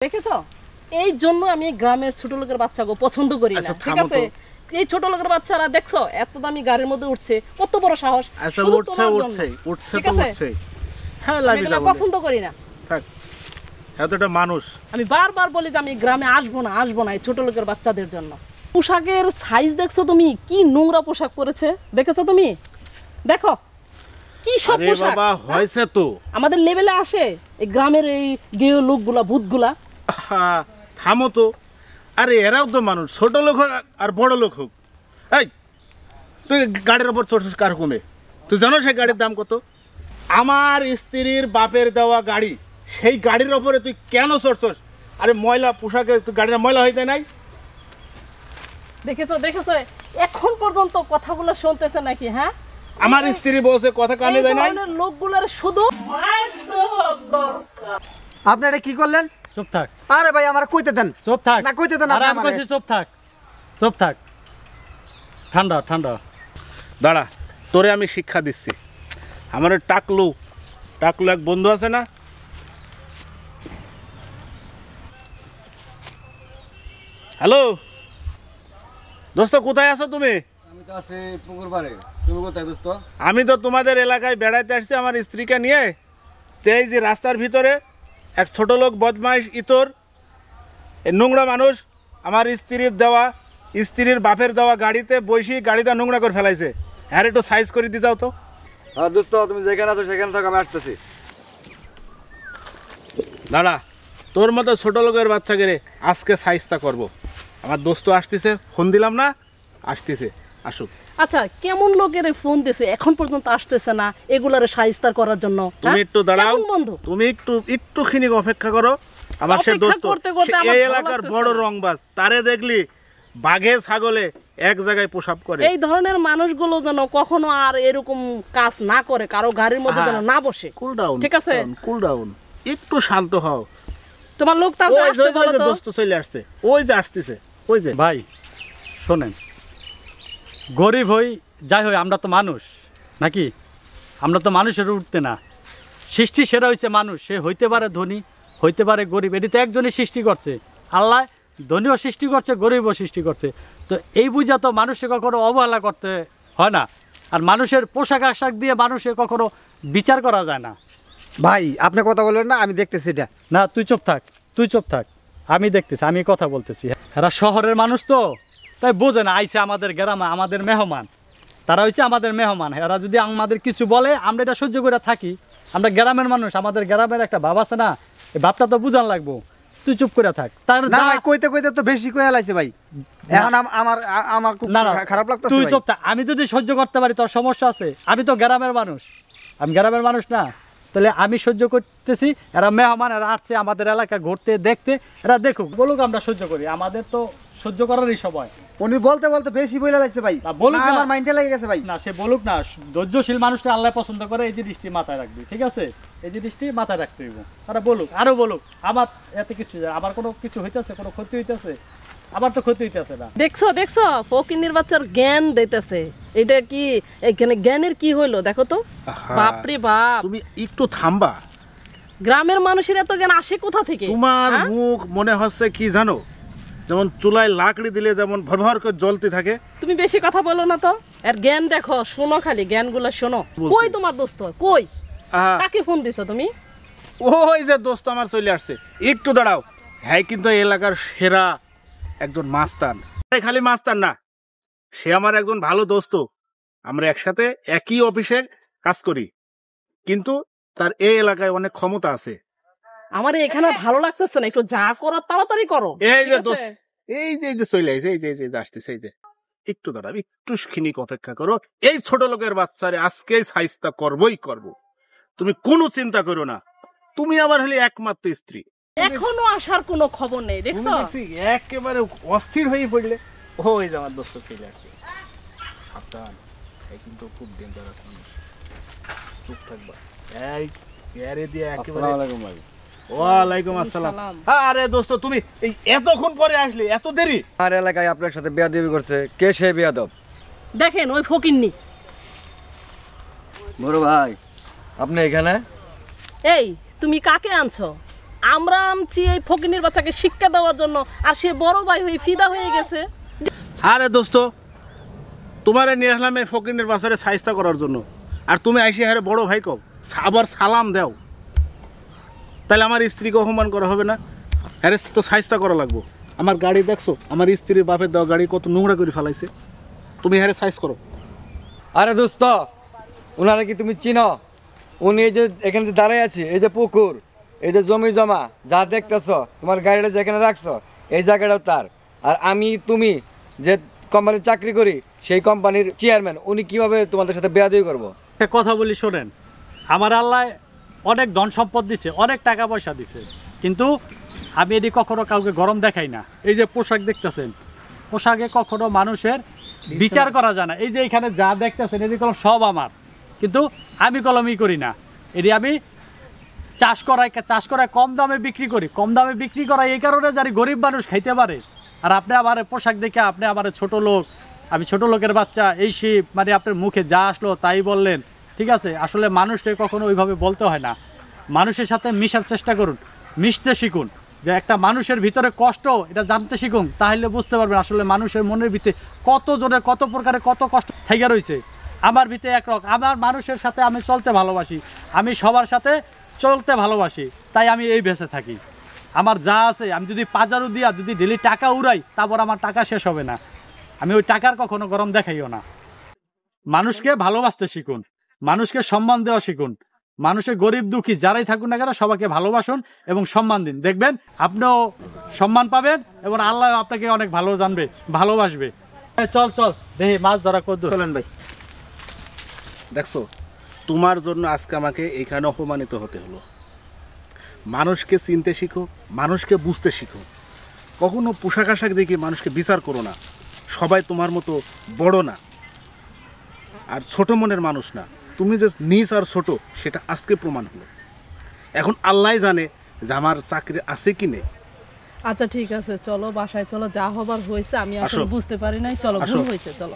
দেখেছো, এই জন্য আমি গ্রামের ছোট লোকের বাচ্চাকে পছন্দ করি না। ঠিক আছে, এই ছোট লোকের বাচ্চারা দেখছো এত দামি গাড়ির মধ্যে উঠছে, কত বড় সাহস। আচ্ছা উঠছে উঠছে উঠছে তো উঠছে, হ্যাঁ লাগি যাব, পছন্দ করি না। থাক, এতটা মানুষ আমি বারবার বলি যে আমি গ্রামে আসবো না এই ছোট লোকের বাচ্চাদের জন্য। পোশাকের সাইজ দেখছো তুমি, কি নোংরা পোশাক পরেছে, দেখেছো তুমি? দেখো কি সব পোশাক। বাবা হয়েছে তো, আমাদের লেভেলে আসে এই গ্রামের এই গেয় লোকগুলা, ভূতগুলা। থামো তো, আরে এরাও তো মানুষ, ছোট লোক হোক আর বড় লোক হোক। এই তুই গাড়ির ওপর চড়ছিস কার কমে? তুই জানো সেই গাড়ির দাম কত? আমার স্ত্রীর বাপের দেওয়া গাড়ি, সেই গাড়ির ওপরে তুই কেন চড়ছস? আরে ময়লা পোশাকে তুই গাড়িটা ময়লা হইতে নাই? দেখেছো দেখেছো, এখন পর্যন্ত কথাগুলো শুনতেছে নাকি? হ্যাঁ, আমার স্ত্রী বলছে কথা কানে যায় নাই। লোকগুলোর শুধু আপনারা কি করলেন? চুপ থাক। আরে ভাই আমার কইতে দেন। চুপ থাক না কইতে দেন। আমি কইছি চুপ থাক, চুপ থাক, ঠান্ডা ঠান্ডা। দাঁড়া, তোরে আমি শিক্ষা দিচ্ছি। আমার টাকলু এক বন্ধু আছে না, হ্যালো দোস্ত, কোথায় আছো তুমি? আমি তো আছি পুকুর পাড়ে। তুমি কোথায় দোস্ত? আমি তো তোমাদের এলাকায় বেড়াইতে আসছি আমার স্ত্রীকে নিয়ে। তো এই যে রাস্তার ভিতরে এক ছোট লোক বদমাইশ ইতর নোংরা মানুষ আমার স্ত্রীর বাপের দেওয়া গাড়িতে বসে গাড়িটা নোংরা করে ফেলাইছে। হ্যাঁ একটু সাইজ করে দিয়ে যাও তো। হ্যাঁ দোস্ত, তুমি যেখানে আছো সেখানে থাকো, আমি আসতেছি। দাঁড়া, তোর মতো ছোট লোকের বাচ্চাকে রে আজকে সাইজটা করব। আমার দোস্ত আসতেছে, ফোন দিলাম না, আসতেছে, আসুক। আচ্ছা, কেমন লোকের ফোন দিছো এখন পর্যন্ত আসতেছে না এগুলার সাইজতার করার জন্য? তুমি একটু দাঁড়াও, তুমি একটুখানি অপেক্ষা করো। আমার সে দোস্ত এই এলাকার বড় রংবাজ, তারে দেখলি বাঘে ছাগলে এক জায়গায় প্রসাব করে। এই ধরনের মানুষগুলো যেন কখনো আর এরকম কাজ না করে, কারো গাড়ির মধ্যে যেন না বসে। কুল ডাউন, ঠিক আছে, কুল ডাউন, একটু শান্ত হও। তোমার লোক তাড়াতাড়ি আসতে বলো তো। দোস্ত চলে আসছে, ওই যে আসতেছে, ওই যে। ভাই শোনেন, গরিব হই যাই হই, আমরা তো মানুষ নাকি? আমরা তো মানুষের উঠতে না। সৃষ্টি সেরা হয়েছে মানুষ, সে হইতে পারে ধনী, হইতে পারে গরিব, এটি তো একজনই সৃষ্টি করছে। আল্লাহ ধনীও সৃষ্টি করছে, গরিবও সৃষ্টি করছে। তো এই বুঝা তো মানুষকে কখনো অবহেলা করতে হয় না। আর মানুষের পোশাক আশাক দিয়ে মানুষের কখনো বিচার করা যায় না। ভাই আপনি কথা বলবেন না, আমি দেখতেছি এটা। না তুই চুপ থাক, তুই চুপ থাক, আমি দেখতেছি, আমি কথা বলতেছি। এরা শহরের মানুষ তো, তাই বোঝে না, আইসে আমাদের গ্রামে আমাদের মেহমান, তারা হয়েছে আমাদের মেহমান। এরা যদি আমাদের কিছু বলে আমরা এটা সহ্য করে থাকি। আমরা গ্রামের মানুষ, আমাদের গ্রামের একটা ভাব আছে না, এই ভাবটা তো বুঝান লাগবো। তুই চুপ করে থাক। তার না ভাই, কইতে কইতে তো বেশি কইয়া লাইছে ভাই। এখন আমার খুব খারাপ লাগতেছে। তুই চুপ থাক। আমি যদি সহ্য করতে পারি, তোর সমস্যা আছে? আমি তো গ্রামের মানুষ, আমি গ্রামের মানুষ না? তাহলে আমি সহ্য করতেছি। এরা মেহমান, এরা আসছে আমাদের এলাকা ঘুরতে দেখতে, এরা দেখুক, বলুক, আমরা সহ্য করি। আমাদের তো সহ্য করারই সময়। উনি বলতে বলতে বেশি বইলা লাইছে ভাই। বলুক, আমার মাইন্ডে লেগে গেছে ভাই। না সে বলুক না, ধৈর্যশীল মানুষটা আল্লাহ পছন্দ করে, এই জিনিসটি মাথায় রাখবি। ঠিক আছে, এই জিনিসটি মাথায় রাখতে হইব। তারা বলুক, আরো বলুক। আমার এতে কিছু, আমার কোনো কিছু হইতেছে, কোনো ক্ষতি হইতেছে? আমার তো ক্ষতি হইতেছে না। দেখছো দেখছো, ফকিন্নির বাচ্চার জ্ঞান দিতেছে। এটা কি এখানে জ্ঞানের কি হইলো দেখো তো। বাপরে বাপ, তুমি একটু থামবা। গ্রামের মানুষের এত জ্ঞান আসে কোথা থেকে? তোমার মুখ মনে হচ্ছে কি জানো, যেমন চুলায় লাকড়ি দিলে যেমন ভরভর করে জ্বলতে থাকে। তুমি বেশি কথা বলো না তো। আর জ্ঞান দেখো, শোনো, খালি জ্ঞানগুলো শোনো। কই তোমার দোস্ত, কই? কাকে ফোন দিছো তুমি? ওই যে দোস্ত আমার চলে আসছে, একটু দাঁড়াও। হ্যাঁ, কিন্তু এই এলাকার সেরা একজন মাস্তান। খালি মাস্তান না, সে আমার একজন ভালো দোস্ত। আমরা একসাথে একই অফিসে কাজ করি, কিন্তু তার এই এলাকায় অনেক ক্ষমতা আছে। আমার এখানে ভালো লাগতেছে না, একটু যা করার তাড়াতাড়ি করো। এই যে দোস্ত, এই যে চলে আসছে, এই যে আসতেছে, এই যে একটু দাঁড়াও, একটু ক্ষণিক অপেক্ষা করো। এই ছোট লোকের বাচ্চারে আজকেই সাইজটা করবই করব, তুমি কোনো চিন্তা করো না। তুমি আমার হলে একমাত্র স্ত্রী। এখনো আসার কোনো খবর নেই, দেখছো? একেবারে অস্থির হয়ে পড়লে। ওই যে আমার দোস্ত চলে আসছে। সাবধান, এই কিন্তু খুব ডেঞ্জারাস মানুষ। চুপ থাকবা। এই এরে দিয়ে একেবারে। আসসালামু আলাইকুম ভাই। ওয়ালাইকুম আসসালাম। আরে দোস্ত, তুমি এই এতক্ষণ পরে আসলে, এত দেরি? আমার এলাকায় আপনার সাথে বেয়াদবি করছে। কে সে বেয়াদব? দেখেন ওই ফকিন্নি। বড় ভাই, আপনি এখানে? এই তুমি কাকে আনছো? আমরা আনছি এই ফকিনের বাচ্চাকে শিক্ষা দেওয়ার জন্য, আর সে বড় ভাই হয়ে ফিদা হয়ে গেছে। আরে দোস্ত, তোমারে নিয়ে আসলাম এই ফকিনের বাচ্চারে সাইজটা করার জন্য, আর তুমি আইসি হারে বড় ভাই কও, আবার সালাম দাও, তাহলে আমার স্ত্রীকে অপমান করা হবে না? হ্যাঁ তো সাইজটা করা লাগবো। আমার গাড়ি দেখছো, আমার স্ত্রীর বাপের দেওয়া গাড়ি কত নোংরা করে ফেলাইছে, তুমি হ্যাঁ সাইজ করো। আরে দোস্ত, ওনারা কি তুমি চিনো? উনি এই যে এখানে যে দাঁড়ায় আছে, এই যে পুকুর, এই যে জমি জমা যা দেখতেছো, তোমার গাড়িটা যেখানে রাখছো এই জায়গাটাও তার। আর আমি তুমি যে কোম্পানির চাকরি করি সেই কোম্পানির চেয়ারম্যান, উনি কিভাবে তোমাদের সাথে বেয়াদবি করবো? একটা কথা বলি শোনেন, আমার আল্লাহ অনেক ধন সম্পদ দিছে, অনেক টাকা পয়সা দিছে, কিন্তু আমি এটি কখনো কাউকে গরম দেখাই না। এই যে পোশাক দেখতেছেন, পোশাকে কখনো মানুষের বিচার করা যায় না। এই যে এখানে যা দেখতেছেন এটি কলম সব আমার, কিন্তু আমি কলমই করি না। এটি আমি চাষ করায় কম দামে বিক্রি করি। কম দামে বিক্রি করাই এই কারণে যারা গরিব মানুষ খাইতে পারে। আর আপনি আমার পোশাক দেখে আপনি আমার ছোট লোক, আমি ছোট লোকের বাচ্চা, এই শিপ মানে আপনার মুখে যা আসলো তাই বললেন, ঠিক আছে? আসলে মানুষকে কখনো ওইভাবে বলতে হয় না। মানুষের সাথে মিশার চেষ্টা করুন, মিশতে শিখুন, যে একটা মানুষের ভিতরে কষ্ট এটা জানতে শিখুন, তাহলে বুঝতে পারবেন আসলে মানুষের মনের ভিতরে কত জনের কত প্রকারের কত কষ্ট থেকে রয়েছে। আমার ভিতরে একরকম, আমার মানুষের সাথে আমি চলতে ভালোবাসি, আমি সবার সাথে চলতে ভালোবাসি, তাই আমি এই বেঁচে থাকি। আমার যা আছে আমি যদি পাজারু দিয়া যদি ডেলি টাকা উড়াই, তারপর আমার টাকা শেষ হবে না। আমি ওই টাকার কখনো গরম দেখাইও না। মানুষকে ভালোবাসতে শিখুন, মানুষকে সম্মান দেওয়া শিখুন, মানুষের গরিব দুঃখী যারাই থাকুন না কেন সবাইকে ভালোবাসুন এবং সম্মান দিন, দেখবেন আপনিও সম্মান পাবেন এবং আল্লাহ আপনাকে অনেক ভালো জানবে, ভালোবাসবে। চল চল দেখি মাছ ধরা কত। চলেন ভাই। দেখছো, তোমার জন্য আজকে আমাকে এখানে অপমানিত হতে হলো। মানুষকে চিনতে শিখো, মানুষকে বুঝতে শিখো, কখনো পোশাক আশাক দেখে মানুষকে বিচার করো না। সবাই তোমার মতো বড় না আর ছোট মনের মানুষ না। তুমি যে নিজ আর ছোট সেটা আজকে প্রমাণ হলো। এখন আল্লাহ জানে যে আমার চাকরি আছে কি নেই। আচ্ছা ঠিক আছে, চলো বাসায় চলো, যা হবার হয়েছে আমি আসলে আসো। বুঝতে পারি নাই, চলো আসো। ভুল হয়েছে, চলো।